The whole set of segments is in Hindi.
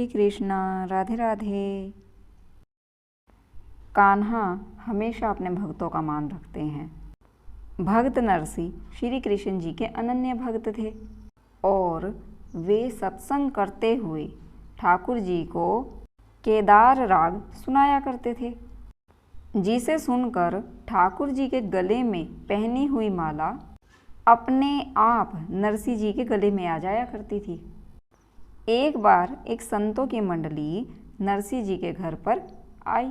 श्री कृष्णा। राधे राधे। कान्हा हमेशा अपने भक्तों का मान रखते हैं। भक्त नरसी श्री कृष्ण जी के अनन्य भक्त थे और वे सत्संग करते हुए ठाकुर जी को केदार राग सुनाया करते थे, जिसे सुनकर ठाकुर जी के गले में पहनी हुई माला अपने आप नरसी जी के गले में आ जाया करती थी। एक बार एक संतों की मंडली नरसी जी के घर पर आई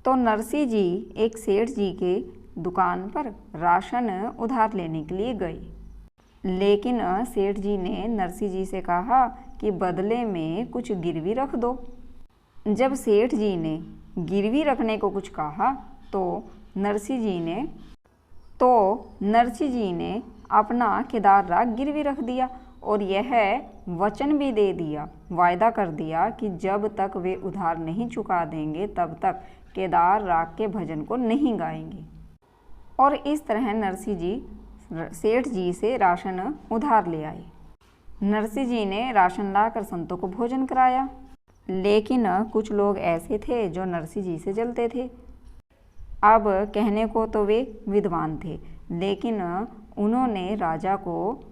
तो नरसी जी एक सेठ जी के दुकान पर राशन उधार लेने के लिए गए, लेकिन सेठ जी ने नरसी जी से कहा कि बदले में कुछ गिरवी रख दो। जब सेठ जी ने गिरवी रखने को कुछ कहा तो नरसी जी ने अपना केदार राग गिरवी रख दिया और यह वचन भी दे दिया, वायदा कर दिया कि जब तक वे उधार नहीं चुका देंगे तब तक केदार राग के भजन को नहीं गाएंगे। और इस तरह नरसी जी सेठ जी से राशन उधार ले आए। नरसी जी ने राशन लाकर संतों को भोजन कराया, लेकिन कुछ लोग ऐसे थे जो नरसी जी से जलते थे। अब कहने को तो वे विद्वान थे, लेकिन उन्होंने राजा को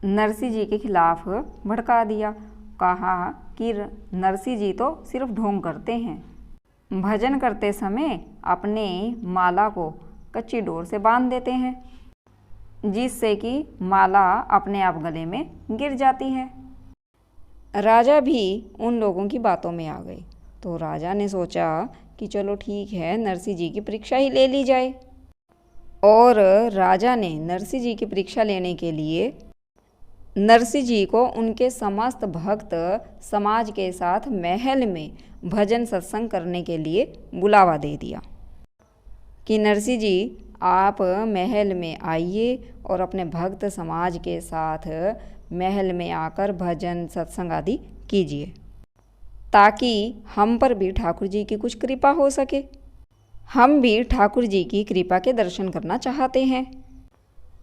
नरसी जी के खिलाफ भड़का दिया। कहा कि नरसी जी तो सिर्फ ढोंग करते हैं, भजन करते समय अपने माला को कच्ची डोर से बांध देते हैं, जिससे कि माला अपने आप गले में गिर जाती है। राजा भी उन लोगों की बातों में आ गए तो राजा ने सोचा कि चलो ठीक है, नरसी जी की परीक्षा ही ले ली जाए। और राजा ने नरसी जी की परीक्षा लेने के लिए नरसी जी को उनके समस्त भक्त समाज के साथ महल में भजन सत्संग करने के लिए बुलावा दे दिया कि नरसी जी आप महल में आइए और अपने भक्त समाज के साथ महल में आकर भजन सत्संग आदि कीजिए, ताकि हम पर भी ठाकुर जी की कुछ कृपा हो सके। हम भी ठाकुर जी की कृपा के दर्शन करना चाहते हैं।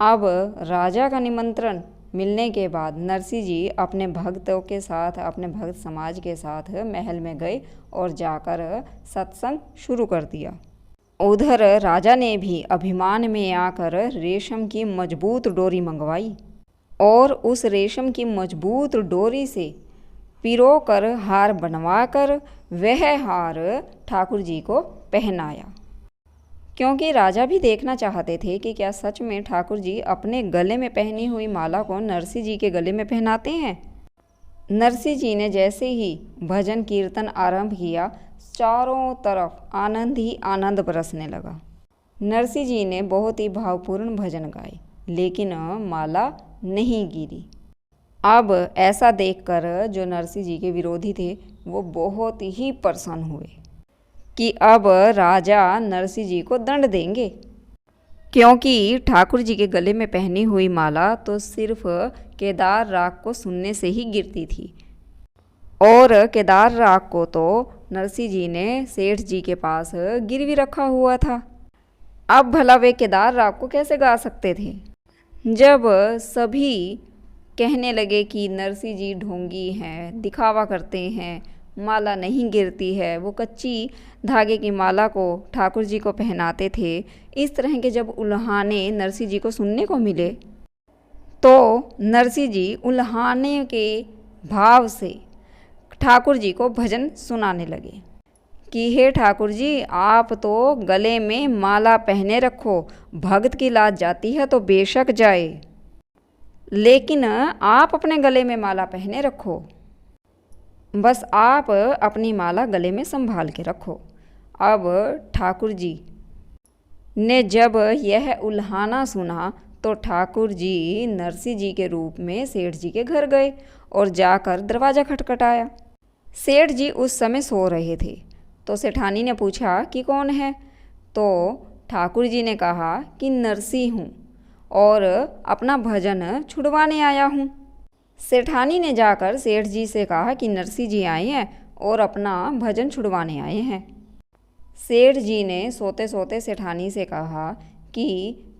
अब राजा का निमंत्रण मिलने के बाद नरसी जी अपने भक्तों के साथ, अपने भक्त समाज के साथ महल में गए और जाकर सत्संग शुरू कर दिया। उधर राजा ने भी अभिमान में आकर रेशम की मजबूत डोरी मंगवाई और उस रेशम की मजबूत डोरी से पिरो कर हार बनवाकर वह हार ठाकुर जी को पहनाया, क्योंकि राजा भी देखना चाहते थे कि क्या सच में ठाकुर जी अपने गले में पहनी हुई माला को नरसी जी के गले में पहनाते हैं। नरसी जी ने जैसे ही भजन कीर्तन आरंभ किया, चारों तरफ आनंद ही आनंद बरसने लगा। नरसी जी ने बहुत ही भावपूर्ण भजन गाए, लेकिन माला नहीं गिरी। अब ऐसा देखकर जो नरसी जी के विरोधी थे वो बहुत ही प्रसन्न हुए कि अब राजा नरसी जी को दंड देंगे, क्योंकि ठाकुर जी के गले में पहनी हुई माला तो सिर्फ केदार राग को सुनने से ही गिरती थी, और केदार राग को तो नरसी जी ने सेठ जी के पास गिरवी रखा हुआ था। अब भला वे केदार राग को कैसे गा सकते थे। जब सभी कहने लगे कि नरसी जी ढोंगी हैं, दिखावा करते हैं, माला नहीं गिरती है, वो कच्ची धागे की माला को ठाकुर जी को पहनाते थे, इस तरह के जब उल्हाने नरसी जी को सुनने को मिले तो नरसी जी उल्हाने के भाव से ठाकुर जी को भजन सुनाने लगे कि हे ठाकुर जी, आप तो गले में माला पहने रखो, भक्त की लाज जाती है तो बेशक जाए, लेकिन आप अपने गले में माला पहने रखो, बस आप अपनी माला गले में संभाल के रखो। अब ठाकुर जी ने जब यह उल्हाना सुना तो ठाकुर जी नरसी जी के रूप में सेठ जी के घर गए और जाकर दरवाज़ा खटखटाया। सेठ जी उस समय सो रहे थे तो सेठानी ने पूछा कि कौन है, तो ठाकुर जी ने कहा कि नरसी हूँ और अपना भजन छुड़वाने आया हूँ। सेठानी ने जाकर सेठ जी से कहा कि नरसी जी आए हैं और अपना भजन छुड़वाने आए हैं। सेठ जी ने सोते सोते सेठानी से कहा कि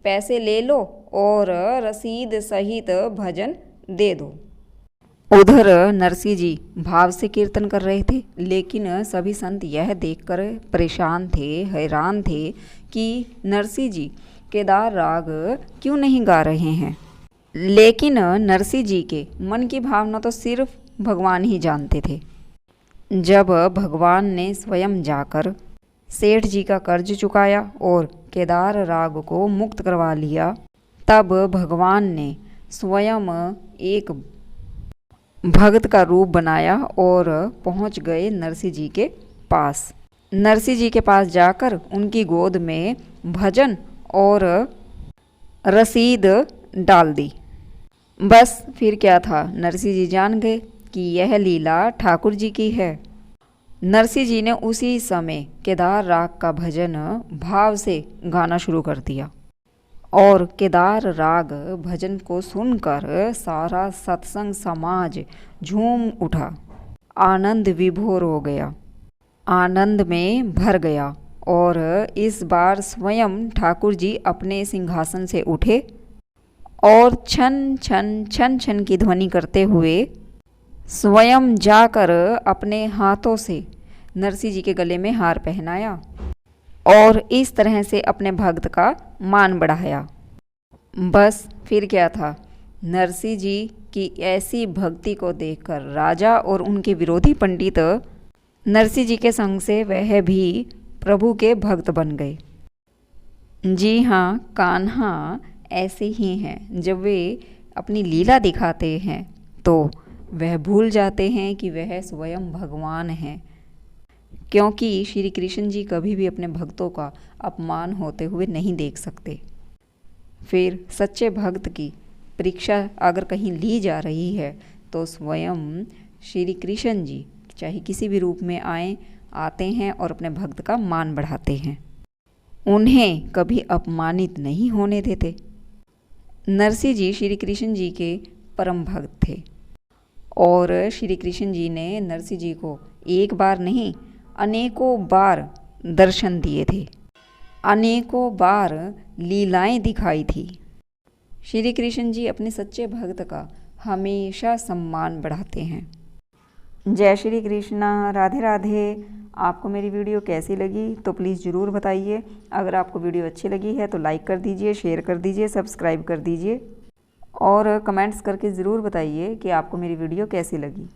पैसे ले लो और रसीद सहित भजन दे दो। उधर नरसिंह जी भाव से कीर्तन कर रहे थे, लेकिन सभी संत यह देखकर परेशान थे, हैरान थे कि नरसिंह जी केदार राग क्यों नहीं गा रहे हैं। लेकिन नरसिंह जी के मन की भावना तो सिर्फ भगवान ही जानते थे। जब भगवान ने स्वयं जाकर सेठ जी का कर्ज चुकाया और केदार राग को मुक्त करवा लिया, तब भगवान ने स्वयं एक भक्त का रूप बनाया और पहुंच गए नरसिंह जी के पास। नरसिंह जी के पास जाकर उनकी गोद में भजन और रसीद डाल दी। बस फिर क्या था, नरसिंह जी जान गए कि यह लीला ठाकुर जी की है। नरसिंह जी ने उसी समय केदार राग का भजन भाव से गाना शुरू कर दिया और केदार राग भजन को सुनकर सारा सत्संग समाज झूम उठा, आनंद विभोर हो गया, आनंद में भर गया। और इस बार स्वयं ठाकुर जी अपने सिंहासन से उठे और छन छन छन छन की ध्वनि करते हुए स्वयं जाकर अपने हाथों से नरसिंह जी के गले में हार पहनाया और इस तरह से अपने भक्त का मान बढ़ाया। बस फिर क्या था, नरसिंह जी की ऐसी भक्ति को देखकर राजा और उनके विरोधी पंडित नरसिंह जी के संग से वह भी प्रभु के भक्त बन गए। जी हाँ, कान्हा ऐसे ही हैं। जब वे अपनी लीला दिखाते हैं तो वह भूल जाते हैं कि वह स्वयं भगवान हैं, क्योंकि श्री कृष्ण जी कभी भी अपने भक्तों का अपमान होते हुए नहीं देख सकते। फिर सच्चे भक्त की परीक्षा अगर कहीं ली जा रही है तो स्वयं श्री कृष्ण जी चाहे किसी भी रूप में आते हैं और अपने भक्त का मान बढ़ाते हैं, उन्हें कभी अपमानित नहीं होने देते। नरसिंह जी श्री कृष्ण जी के परम भक्त थे और श्री कृष्ण जी ने नरसिंह जी को एक बार नहीं अनेकों बार दर्शन दिए थे, अनेकों बार लीलाएं दिखाई थी। श्री कृष्ण जी अपने सच्चे भक्त का हमेशा सम्मान बढ़ाते हैं। जय श्री कृष्णा, राधे राधे। आपको मेरी वीडियो कैसी लगी तो प्लीज़ ज़रूर बताइए। अगर आपको वीडियो अच्छी लगी है तो लाइक कर दीजिए, शेयर कर दीजिए, सब्सक्राइब कर दीजिए और कमेंट्स करके ज़रूर बताइए कि आपको मेरी वीडियो कैसी लगी।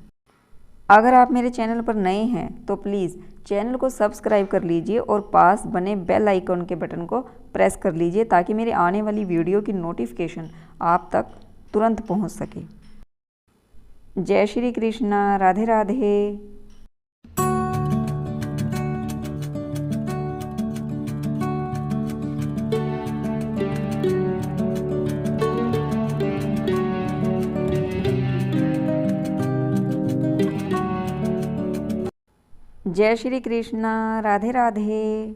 अगर आप मेरे चैनल पर नए हैं तो प्लीज़ चैनल को सब्सक्राइब कर लीजिए और पास बने बेल आइकन के बटन को प्रेस कर लीजिए ताकि मेरे आने वाली वीडियो की नोटिफिकेशन आप तक तुरंत पहुंच सके। जय श्री कृष्णा, राधे राधे। जय श्री कृष्णा, राधे राधे।